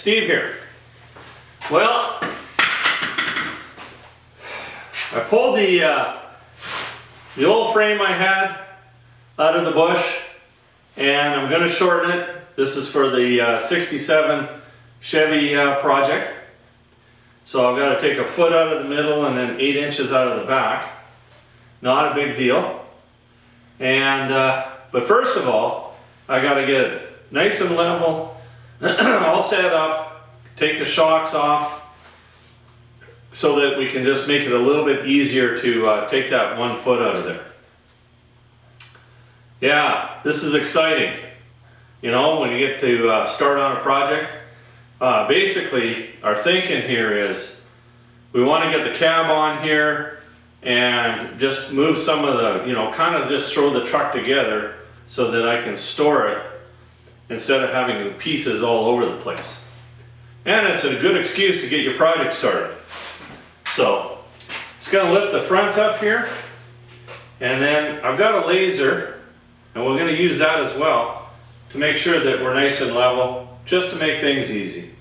Steve here. Well, I pulled the old frame I had out of the bush, and I'm going to shorten it. This is for the 67 Chevy Project. So I've got to take a foot out of the middle and then 8 inches out of the back. Not a big deal. And but first of all, I got to get it nice and level, all set up, take the shocks off, so that we can just make it a little bit easier to take that 1 foot out of there. Yeah, this is exciting. You know, when you get to start on a project, basically our thinking here is we want to get the cab on here and just move some of the, you know, kind of just throw the truck together so that I can store it instead of having the pieces all over the place. And it's a good excuse to get your project started. So, just going to lift the front up here, and then I've got a laser, and we're going to use that as well to make sure that we're nice and level, just to make things easy.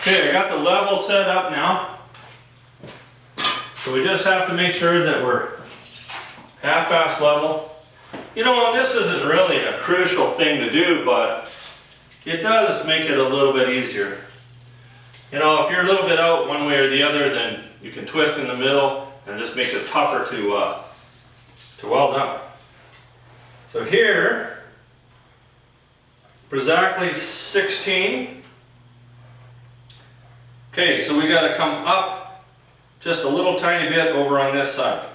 Okay, I got the level set up now. So we just have to make sure that we're half-ass level. You know, this isn't really a crucial thing to do, but it does make it a little bit easier. You know, if you're a little bit out one way or the other, then you can twist in the middle and just make it tougher to weld up. So here, for exactly 16. Okay, so we got to come up just a little tiny bit over on this side.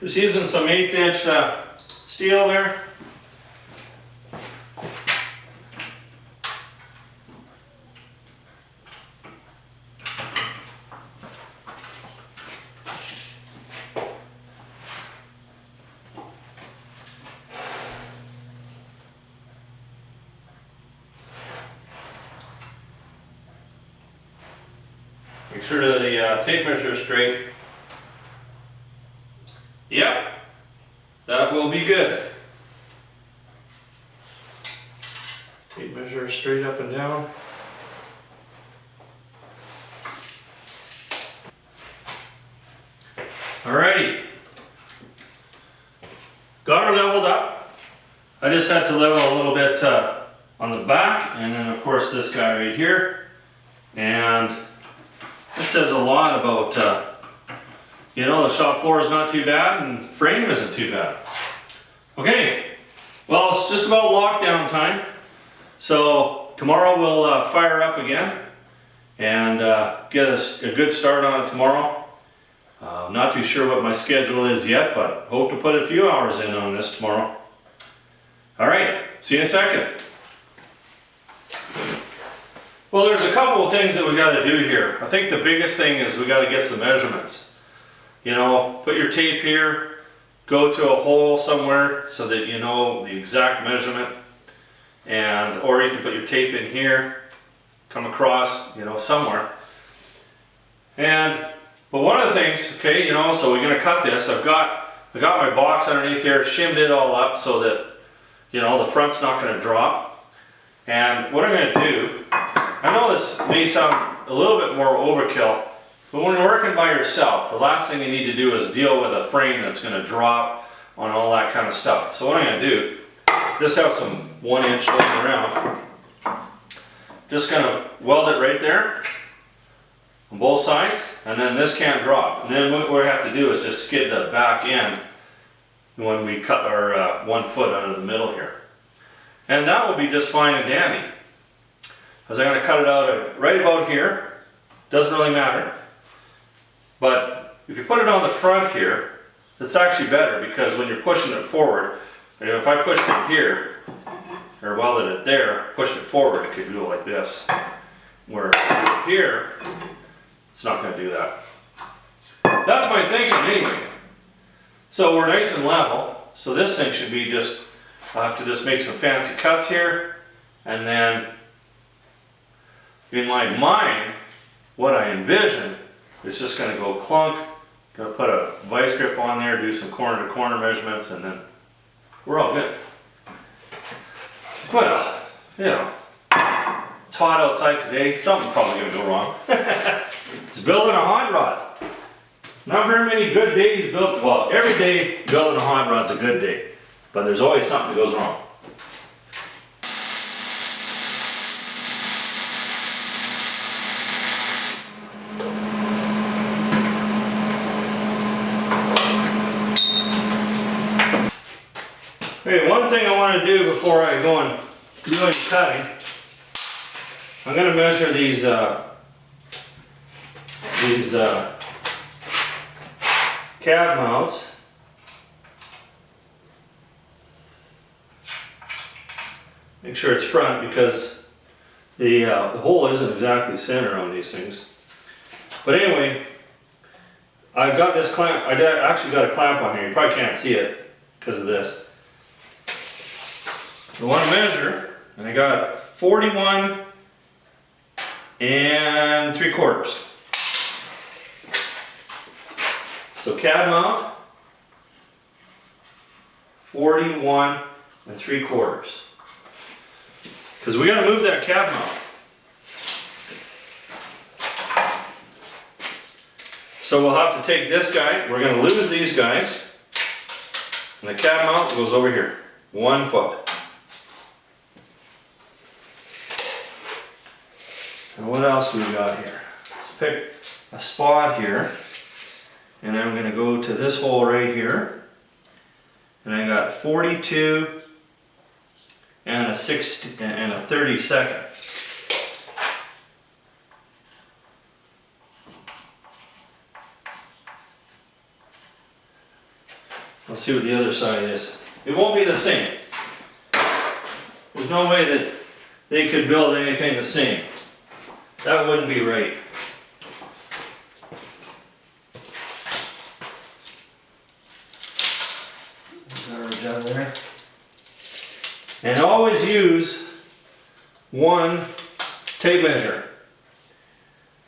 Just using some 1/8 inch steel there. Make sure that the tape measure is straight. Yep, that will be good. Tape measure straight up and down. Alrighty. Got her leveled up. I just had to level a little bit on the back, and then of course this guy right here. And it says a lot about you know, the shop floor is not too bad and frame isn't too bad. Okay, well, it's just about lockdown time. So tomorrow we'll fire up again and get a good start on it tomorrow. I'm not too sure what my schedule is yet, but hope to put a few hours in on this tomorrow. All right, see you in a second. Well, there's a couple of things that we got to do here. I think the biggest thing is we got to get some measurements. You know, put your tape here, go to a hole somewhere so that you know the exact measurement, and or you can put your tape in here, come across, you know, somewhere. And but one of the things, okay, you know, so we're gonna cut this. I got my box underneath here, shimmed it all up so that, you know, the front's not gonna drop. And what I'm going to do, I know this may sound a little bit more overkill, but when you're working by yourself, the last thing you need to do is deal with a frame that's going to drop on all that kind of stuff. So what I'm going to do, just have some 1-inch laying around, just going to weld it right there on both sides, and then this can't drop. And then what we have to do is just skid the back end when we cut our 1 foot out of the middle here. And that will be just fine and dandy. Because I'm going to cut it out right about here. Doesn't really matter. But if you put it on the front here, it's actually better, because when you're pushing it forward, if I pushed it here, or welded it there, pushed it forward, it could go like this. Where here, it's not going to do that. That's my thinking anyway. So we're nice and level. So this thing should be just, I'll have to just make some fancy cuts here. And then, in my mind, what I envision is just going to go clunk. Going to put a vice grip on there, do some corner to corner measurements, and then we're all good. Well, you know, it's hot outside today. Something's probably going to go wrong. It's building a hot rod. Not very many good days built. Well, every day building a hot rod's a good day, but there's always something that goes wrong. Okay, one thing I want to do before I go and do any cutting, I'm going to measure these cab mounts. Make sure it's front, because the hole isn't exactly center on these things. But anyway, I've got this clamp. I actually got a clamp on here. You probably can't see it because of this. I want to measure, and I got 41 3/4. So cab mount, 41 3/4. Because we got to move that cab mount. So we'll have to take this guy, we're going to lose these guys, and the cab mount goes over here, 1 foot. And what else do we got here? Let's pick a spot here, and I'm going to go to this hole right here, and I got 42 and a 32nd. Let's see what the other side is. It won't be the same. There's no way that they could build anything the same. That wouldn't be right. Garbage out of there. And always use one tape measure.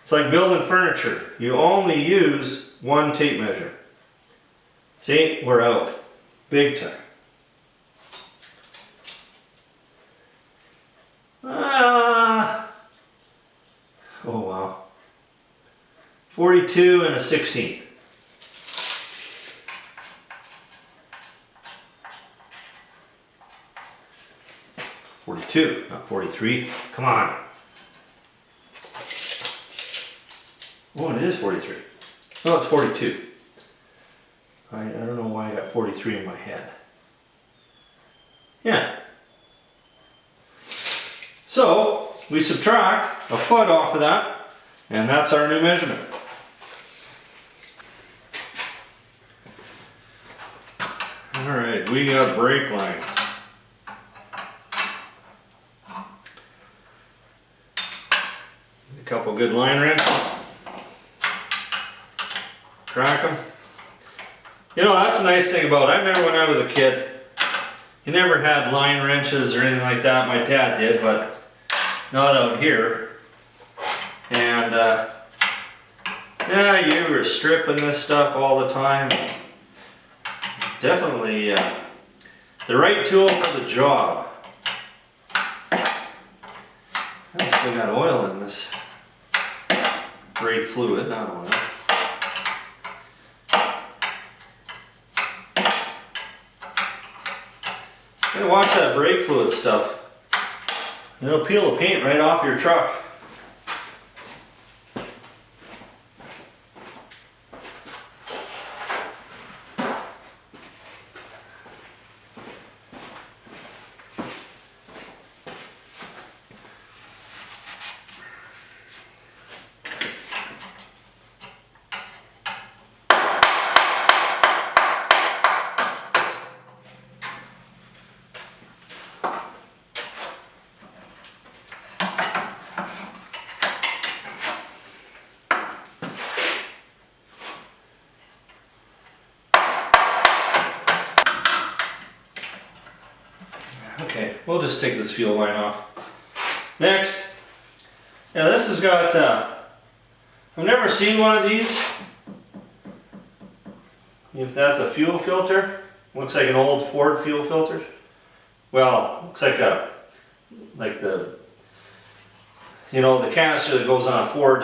It's like building furniture. You only use one tape measure. See, we're out. Big time. Oh wow. 42 and a 16th. Not 43. Come on. Oh, it is 43. No, it's 42. I don't know why I got 43 in my head. Yeah. So, we subtract a foot off of that, and that's our new measurement. Alright, we got brake lines. A couple good line wrenches. Crack them. You know, that's a nice thing about it. I remember when I was a kid, you never had line wrenches or anything like that. My dad did, but not out here. And yeah, you were stripping this stuff all the time. Definitely the right tool for the job. We got oil in this brake fluid, not oil. You gotta watch that brake fluid stuff. It'll peel the paint right off your truck. Okay, we'll just take this fuel line off. Next, yeah, this has got, I've never seen one of these. If that's a fuel filter, looks like an old Ford fuel filter. Well, looks like the, you know, the canister that goes on a Ford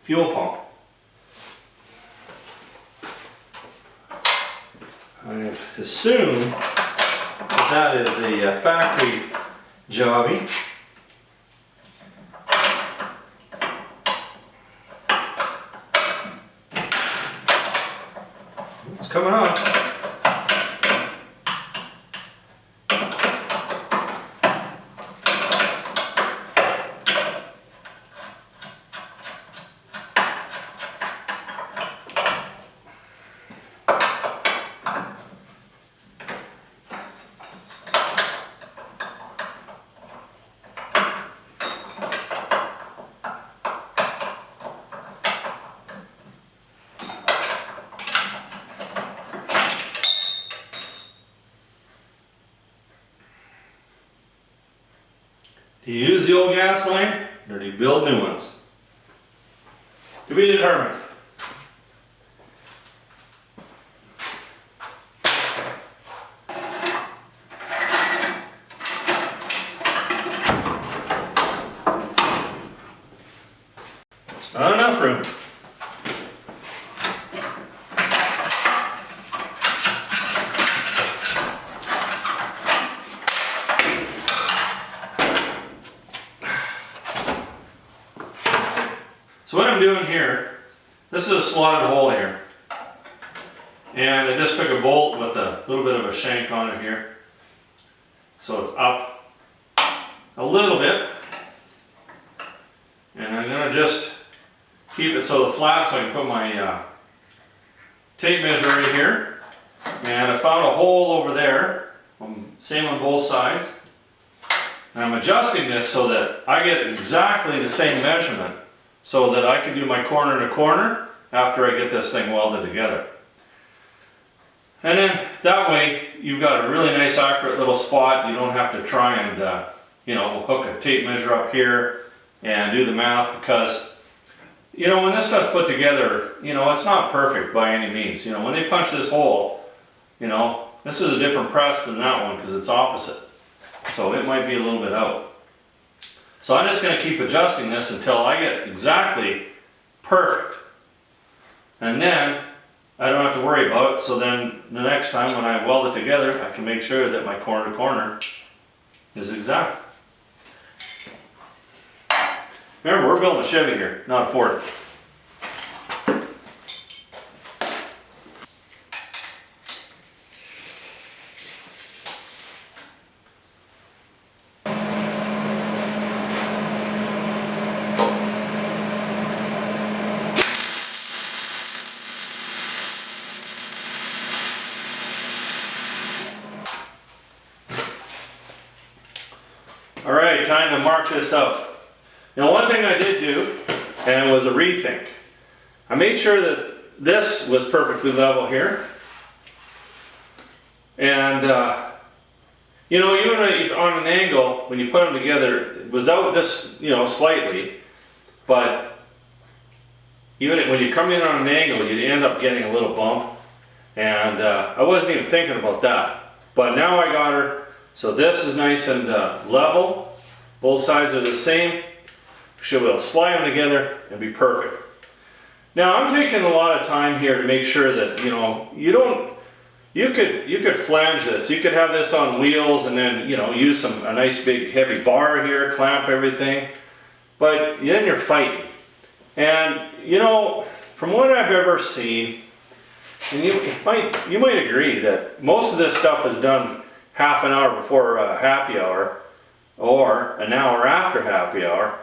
fuel pump. I assume that is a factory jobby. It's coming on. Do you use the old gas line, or do you build new ones? To be determined. There's not enough room. So what I'm doing here, this is a slotted hole here. And I just took a bolt with a little bit of a shank on it here. So it's up a little bit. And I'm going to just keep it so the flat so I can put my tape measure right here. And I found a hole over there, same on both sides. And I'm adjusting this so that I get exactly the same measurement, so that I can do my corner to corner after I get this thing welded together. And then that way you've got a really nice accurate little spot. You don't have to try and you know, hook a tape measure up here and do the math, because you know, when this stuff's put together, you know, it's not perfect by any means. You know, when they punch this hole, you know, this is a different press than that one because it's opposite. So it might be a little bit out. So I'm just going to keep adjusting this until I get exactly perfect. And then I don't have to worry about it. So then the next time when I weld it together, I can make sure that my corner to corner is exact. Remember, we're building a Chevy here, not a Ford. Alright, time to mark this up. Now one thing I did do, and it was a rethink. I made sure that this was perfectly level here. And you know, even on an angle, when you put them together, it was out just, you know, slightly. But even when you come in on an angle, you end up getting a little bump. And I wasn't even thinking about that. But now I got her. So this is nice and level. Both sides are the same. should be able to slide them together and be perfect. Now I'm taking a lot of time here to make sure that, you know, you could flange this. You could have this on wheels and then, you know, use a nice big heavy bar here, clamp everything. But then you're fighting. And, you know, from what I've ever seen, and you might agree that most of this stuff is done half an hour before happy hour or an hour after happy hour.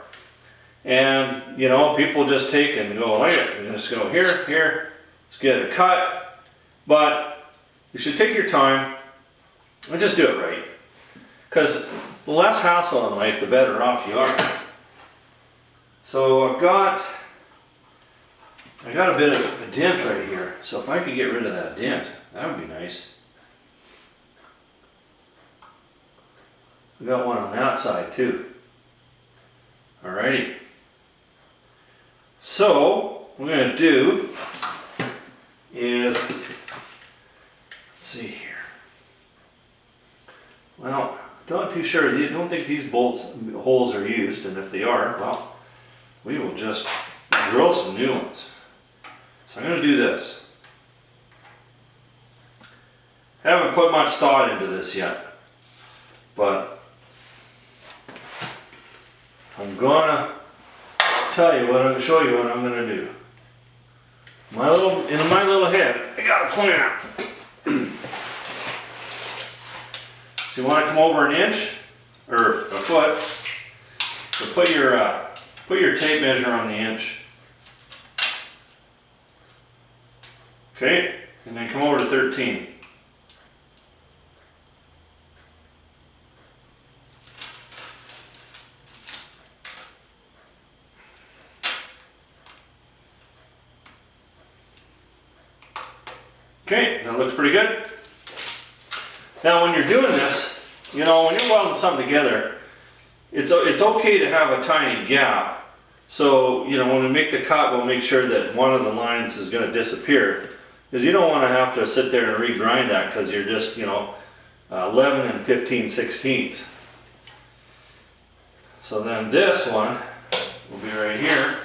And, you know, people just take and go like it and just go here, let's get it cut. But you should take your time and just do it right. Because the less hassle in life, the better off you are. So I got a bit of a dent right here. So if I could get rid of that dent, that would be nice. We got one on that side too. Alrighty. So what we're going to do is, let's see here. Well, I'm not too sure. I don't think these holes are used, and if they are, well, we will just drill some new ones. So I'm going to do this. I haven't put much thought into this yet, but I'm gonna show you what I'm gonna do. In my little head, I got a plan. So you want to come over an inch or a foot. So put your tape measure on the inch. Okay, and then come over to 13. Okay, that looks pretty good. Now when you're doing this, you know, when you're welding something together, it's okay to have a tiny gap. So, you know, when we make the cut, we'll make sure that one of the lines is going to disappear. Because you don't want to have to sit there and regrind that because you're just, you know, 11 and 15/16. So then this one will be right here.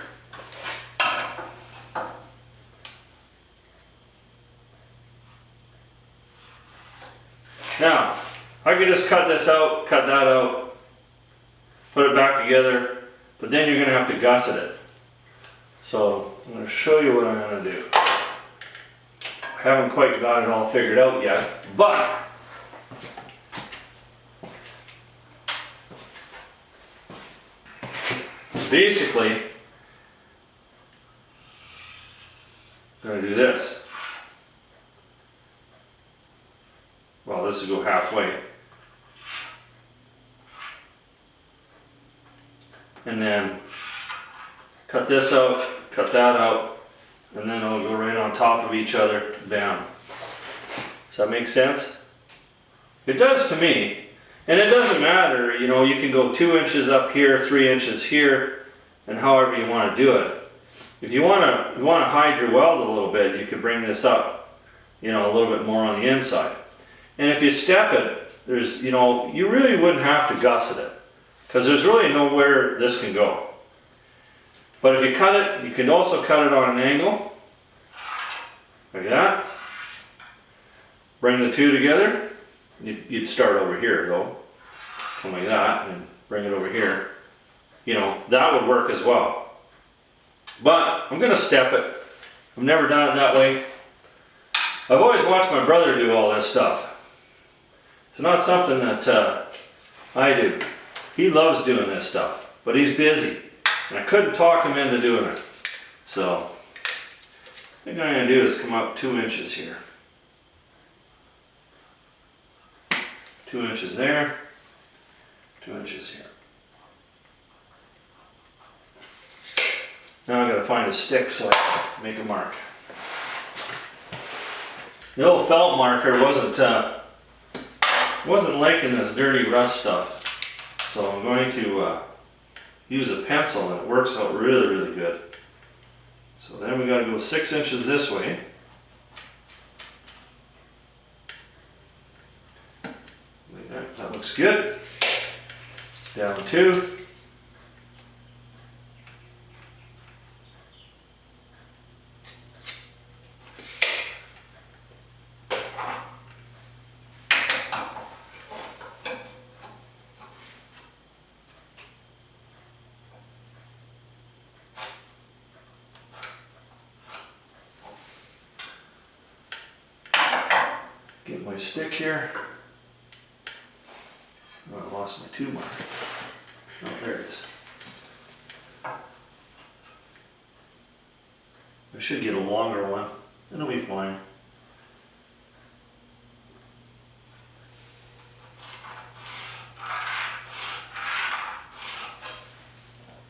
Now, I could just cut this out, cut that out, put it back together, but then you're going to have to gusset it. So I'm going to show you what I'm going to do. I haven't quite got it all figured out yet, but basically, I'm going to do this. Well, this will go halfway. And then cut this out, cut that out, and then it'll go right on top of each other. Bam. Does that make sense? It does to me. And it doesn't matter, you know, you can go 2 inches up here, 3 inches here, and however you want to do it. If you want to hide your weld a little bit, you could bring this up, you know, a little bit more on the inside. And if you step it, there's, you know, you really wouldn't have to gusset it because there's really nowhere this can go. But if you cut it, you can also cut it on an angle, like that. Bring the two together. You'd start over here though, come like that, and bring it over here. You know, that would work as well. But I'm gonna step it. I've never done it that way. I've always watched my brother do all this stuff. It's not something that I do. He loves doing this stuff, but he's busy, and I couldn't talk him into doing it. So, I think what I'm going to do is come up 2 inches here. 2 inches there, 2 inches here. Now I've got to find a stick so I can make a mark. The old felt marker wasn't liking this dirty rust stuff, so I'm going to use a pencil, and it works out really, really good. So then we got to go 6 inches this way. Like that. That looks good. Down 2. Get my stick here. Oh, I lost my 2 mark. Oh, there it is. I should get a longer one. It'll be fine.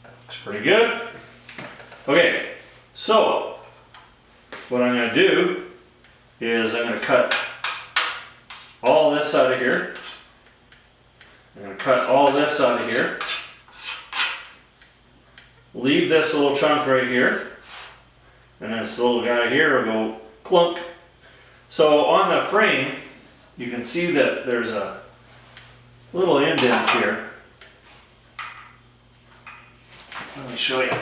Looks pretty good. Okay, so what I'm going to do is I'm going to cut all this out of here. I'm going to cut all this out of here. Leave this little chunk right here. And this little guy here will go clunk. So on the frame, you can see that there's a little indent here. Let me show you.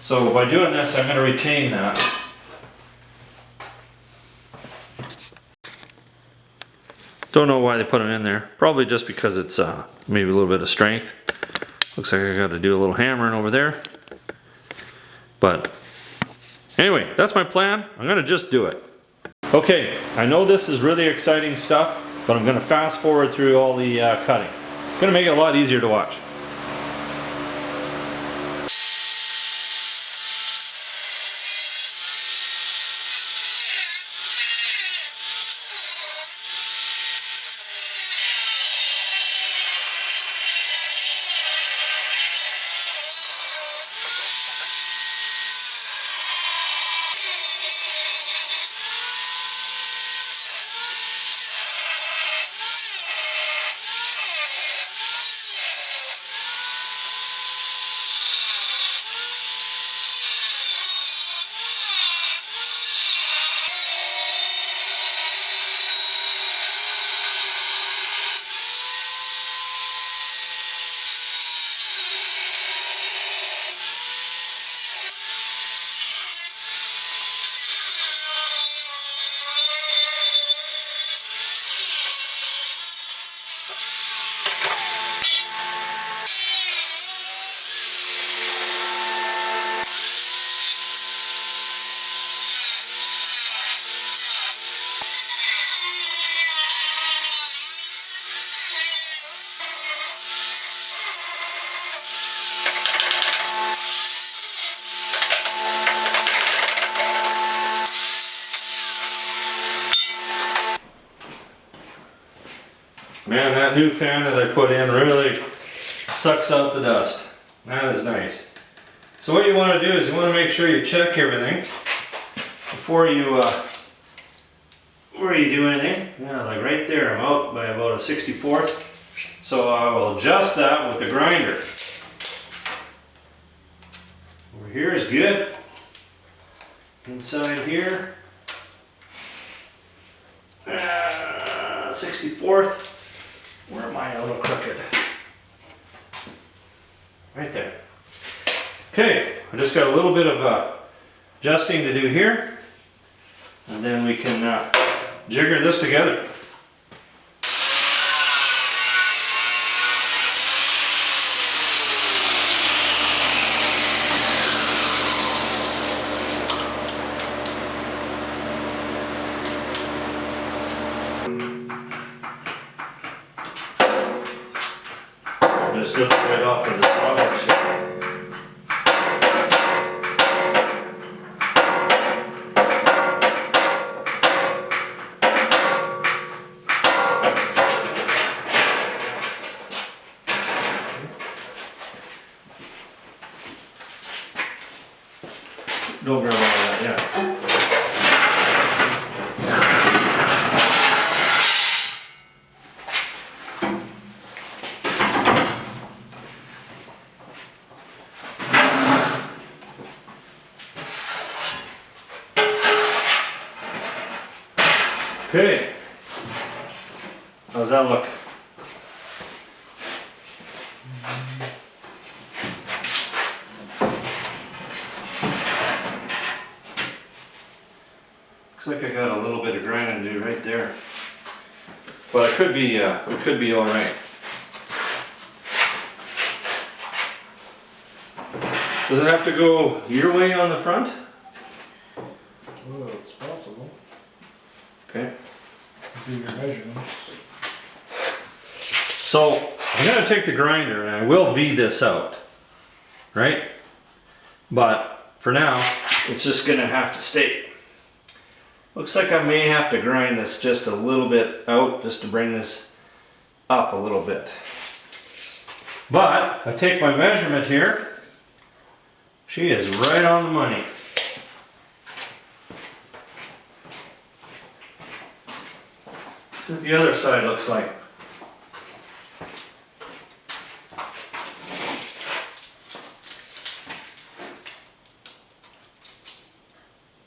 So by doing this, I'm going to retain that. Don't know why they put them in there. Probably just because it's maybe a little bit of strength. Looks like I got to do a little hammering over there. But anyway, that's my plan. I'm going to just do it. Okay, I know this is really exciting stuff, but I'm going to fast forward through all the cutting. It's going to make it a lot easier to watch. Man, that new fan that I put in really sucks out the dust. That is nice. So what you want to do is you want to make sure you check everything before you do anything. Yeah, like right there, I'm out by about a 64th. So I will adjust that with the grinder. Over here is good. Inside here, 64th. Where am I a little crooked? Right there. Okay, I just got a little bit of adjusting to do here, and then we can jigger this together. Just lift it right off of this box. Don't grab all that yet. Okay, how's that look? Looks like I got a little bit of grinding to do right there, but it could be all right. Does it have to go your way on the front? Well, it's possible. Okay. Do your measurements. So I'm gonna take the grinder and I will V this out, right? But for now, it's just gonna have to stay. Looks like I may have to grind this just a little bit out just to bring this up a little bit. But if I take my measurement here, she is right on the money. See what the other side looks like.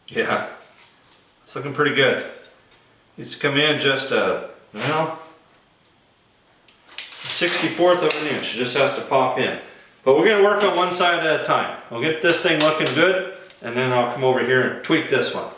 Yeah, it's looking pretty good. It's come in just a, well, 1/64 of an inch. It just has to pop in. But we're gonna work on one side at a time. We'll get this thing looking good, and then I'll come over here and tweak this one.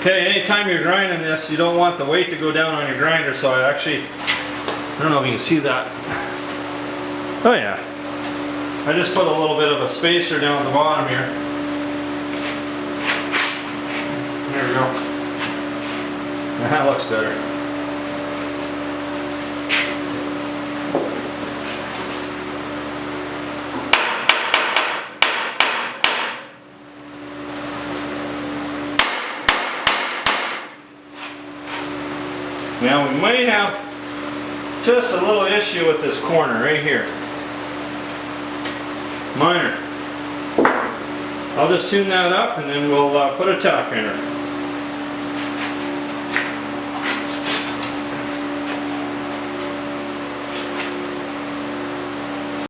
Okay, anytime you're grinding this, you don't want the weight to go down on your grinder, so I don't know if you can see that. Oh yeah. I just put a little bit of a spacer down at the bottom here. There we go. That looks better. Now we may have just a little issue with this corner right here. Minor. I'll just tune that up and then we'll put a tack in her.